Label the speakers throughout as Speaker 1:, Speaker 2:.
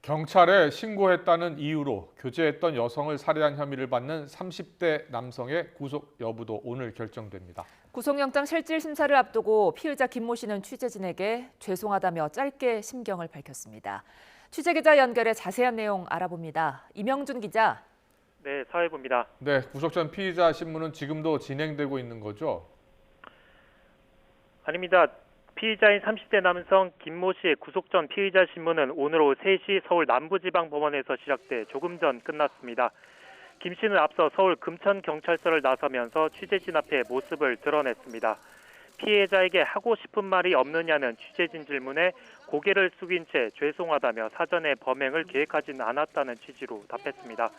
Speaker 1: 경찰에 신고했다는 이유로 교제했던 여성을 살해한 혐의를 받는 30대 남성의 구속 여부도 오늘 결정됩니다.
Speaker 2: 구속영장 실질 심사를 앞두고 피의자 김모 씨는 취재진에게 죄송하다며 짧게 심경을 밝혔습니다. 취재기자 연결해 자세한 내용 알아봅니다. 이명준 기자.
Speaker 3: 네, 사회부입니다.
Speaker 1: 네, 구속 전 피의자 신문은 지금도 진행되고 있는 거죠?
Speaker 3: 아닙니다. 피의자인 30대 남성 김모 씨의 구속 전 피의자 신문은 오늘 오후 3시 서울 남부지방법원에서 시작돼 조금 전 끝났습니다. 김 씨는 앞서 서울 금천경찰서를 나서면서 취재진 앞에 모습을 드러냈습니다. 피해자에게 하고 싶은 말이 없느냐는 취재진 질문에 고개를 숙인 채 죄송하다며 사전에 범행을 계획하지는 않았다는 취지로 답했습니다.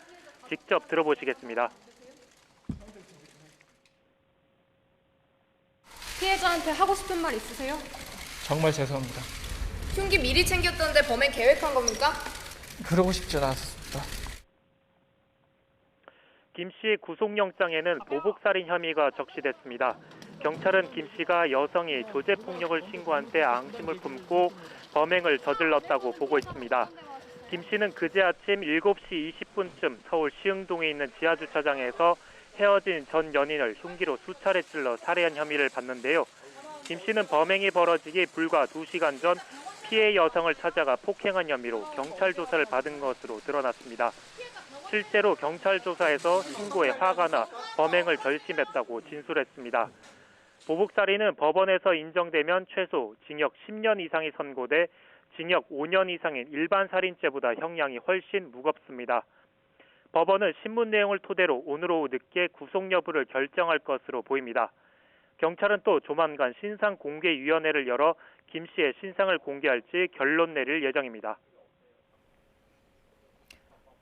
Speaker 3: 직접 들어보시겠습니다.
Speaker 4: 피해자한테 하고 싶은 말 있으세요?
Speaker 5: 정말 죄송합니다.
Speaker 4: 흉기 미리 챙겼던데 범행 계획한 겁니까?
Speaker 5: 그러고 싶지 않았습니다.
Speaker 3: 김 씨의 구속영장에는 보복살인 혐의가 적시됐습니다. 경찰은 김 씨가 여성이 조제폭력을 신고한 때 앙심을 품고 범행을 저질렀다고 보고 있습니다. 김 씨는 그제 아침 7시 20분쯤 서울 시흥동에 있는 지하주차장에서 헤어진 전 연인을 흉기로 수차례 찔러 살해한 혐의를 받는데요. 김 씨는 범행이 벌어지기 불과 2시간 전 피해 여성을 찾아가 폭행한 혐의로 경찰 조사를 받은 것으로 드러났습니다. 실제로 경찰 조사에서 신고에 화가 나 범행을 결심했다고 진술했습니다. 보복살인은 법원에서 인정되면 최소 징역 10년 이상이 선고돼 징역 5년 이상인 일반 살인죄보다 형량이 훨씬 무겁습니다. 법원은 신문 내용을 토대로 오늘 오후 늦게 구속 여부를 결정할 것으로 보입니다. 경찰은 또 조만간 신상공개위원회를 열어 김 씨의 신상을 공개할지 결론 내릴 예정입니다.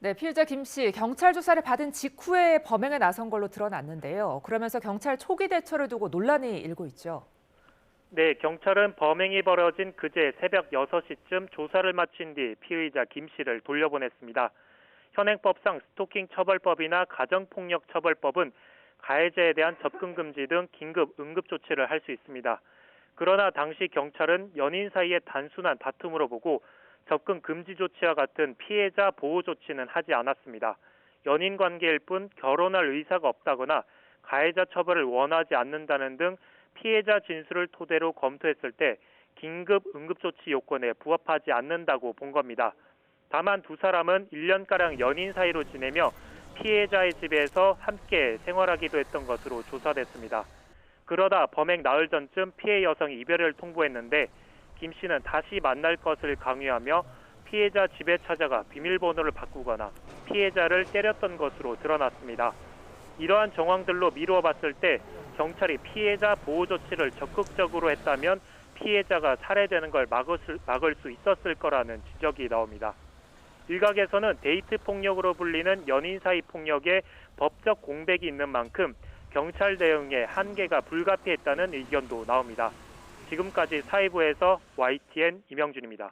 Speaker 2: 네, 피해자 김 씨, 경찰 조사를 받은 직후에 범행에 나선 걸로 드러났는데요. 그러면서 경찰 초기 대처를 두고 논란이 일고 있죠.
Speaker 3: 네, 경찰은 범행이 벌어진 그제 새벽 6시쯤 조사를 마친 뒤 피의자 김 씨를 돌려보냈습니다. 현행법상 스토킹 처벌법이나 가정폭력 처벌법은 가해자에 대한 접근 금지 등 긴급 응급 조치를 할 수 있습니다. 그러나 당시 경찰은 연인 사이의 단순한 다툼으로 보고 접근 금지 조치와 같은 피해자 보호 조치는 하지 않았습니다. 연인 관계일 뿐 결혼할 의사가 없다거나 가해자 처벌을 원하지 않는다는 등 피해자 진술을 토대로 검토했을 때 긴급 응급조치 요건에 부합하지 않는다고 본 겁니다. 다만 두 사람은 1년가량 연인 사이로 지내며 피해자의 집에서 함께 생활하기도 했던 것으로 조사됐습니다. 그러다 범행 나흘 전쯤 피해 여성이 이별을 통보했는데 김 씨는 다시 만날 것을 강요하며 피해자 집에 찾아가 비밀번호를 바꾸거나 피해자를 때렸던 것으로 드러났습니다. 이러한 정황들로 미루어 봤을 때 경찰이 피해자 보호 조치를 적극적으로 했다면 피해자가 살해되는 걸 막을 수 있었을 거라는 지적이 나옵니다. 일각에서는 데이트 폭력으로 불리는 연인 사이 폭력에 법적 공백이 있는 만큼 경찰 대응에 한계가 불가피했다는 의견도 나옵니다. 지금까지 사회부에서 YTN 이명준입니다.